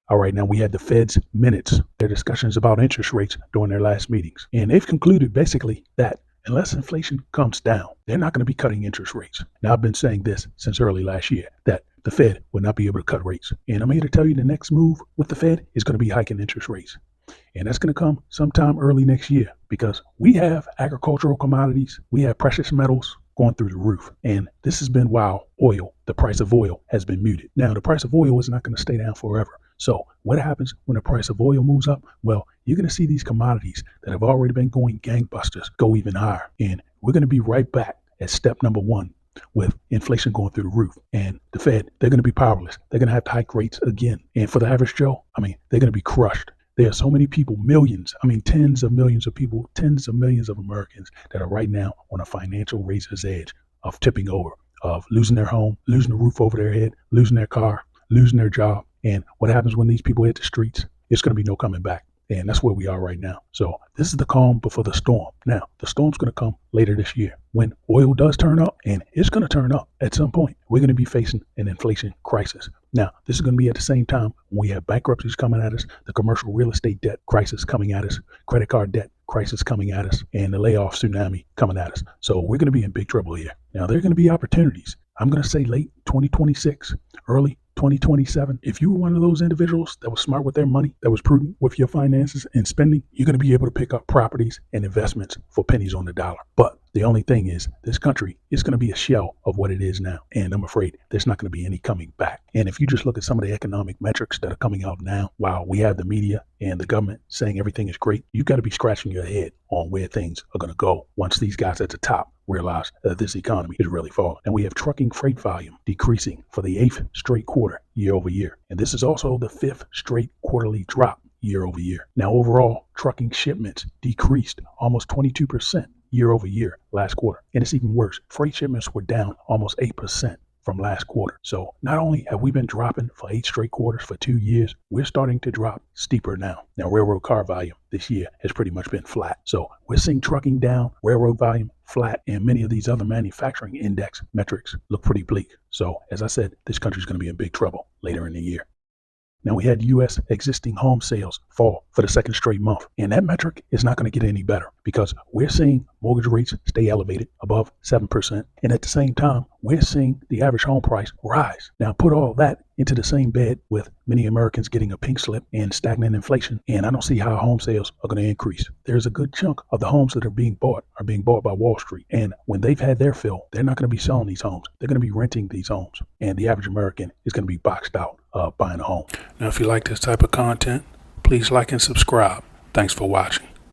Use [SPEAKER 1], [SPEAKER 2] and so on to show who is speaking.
[SPEAKER 1] All right, now we had the Fed's minutes, their discussions about interest rates during their last meetings. And they've concluded basically that unless inflation comes down, they're not going to be cutting interest rates. Now, I've been saying this since early last year, that the Fed would not be able to cut rates. And I'm here to tell you the next move with the Fed is going to be hiking interest rates. And that's going to come sometime early next year because we have agricultural commodities, we have precious metals going through the roof. And this has been while the price of oil has been muted. Now, the price of oil is not going to stay down forever. So what happens when the price of oil moves up? Well, you're going to see these commodities that have already been going gangbusters go even higher. And we're going to be right back at step number one with inflation going through the roof. And the Fed, they're going to be powerless. They're going to have to hike rates again. And for the average Joe, they're going to be crushed. There are so many people, tens of millions of people, tens of millions of Americans that are right now on a financial razor's edge of tipping over, of losing their home, losing the roof over their head, losing their car, losing their job. And what happens when these people hit the streets? It's going to be no coming back. And that's where we are right now. So this is the calm before the storm. Now, the storm's going to come later this year when oil does turn up, and it's going to turn up at some point. We're going to be facing an inflation crisis. Now, this is going to be at the same time when we have bankruptcies coming at us, the commercial real estate debt crisis coming at us, credit card debt crisis coming at us, and the layoff tsunami coming at us. So we're going to be in big trouble here. Now, there are going to be opportunities. I'm going to say late 2026, early 2027. If you were one of those individuals that was smart with their money, that was prudent with your finances and spending, you're going to be able to pick up properties and investments for pennies on the dollar. But the only thing is, this country is going to be a shell of what it is now. And I'm afraid there's not going to be any coming back. And if you just look at some of the economic metrics that are coming out now, while we have the media and the government saying everything is great, you've got to be scratching your head on where things are going to go once these guys at the top realize that this economy is really falling. And we have trucking freight volume decreasing for the 8th straight quarter year over year. And this is also the 5th straight quarterly drop year over year. Now, overall, trucking shipments decreased almost 22% year over year last quarter. And it's even worse. Freight shipments were down almost 8% from last quarter. So not only have we been dropping for 8 straight quarters for 2 years, we're starting to drop steeper now. Now, railroad car volume this year has pretty much been flat. So we're seeing trucking down, railroad volume flat, and many of these other manufacturing index metrics look pretty bleak. So as I said, this country is going to be in big trouble later in the year. Now, we had U.S. existing home sales fall for the 2nd straight month, and that metric is not going to get any better because we're seeing mortgage rates stay elevated above 7%, and at the same time, we're seeing the average home price rise. Now, put all that into the same bed with many Americans getting a pink slip and stagnant inflation, and I don't see how home sales are going to increase. There's a good chunk of the homes that are being bought by Wall Street, and when they've had their fill, they're not going to be selling these homes. They're going to be renting these homes, and the average American is going to be boxed out buying a home. Now, if you like this type of content, please like and subscribe. Thanks for watching.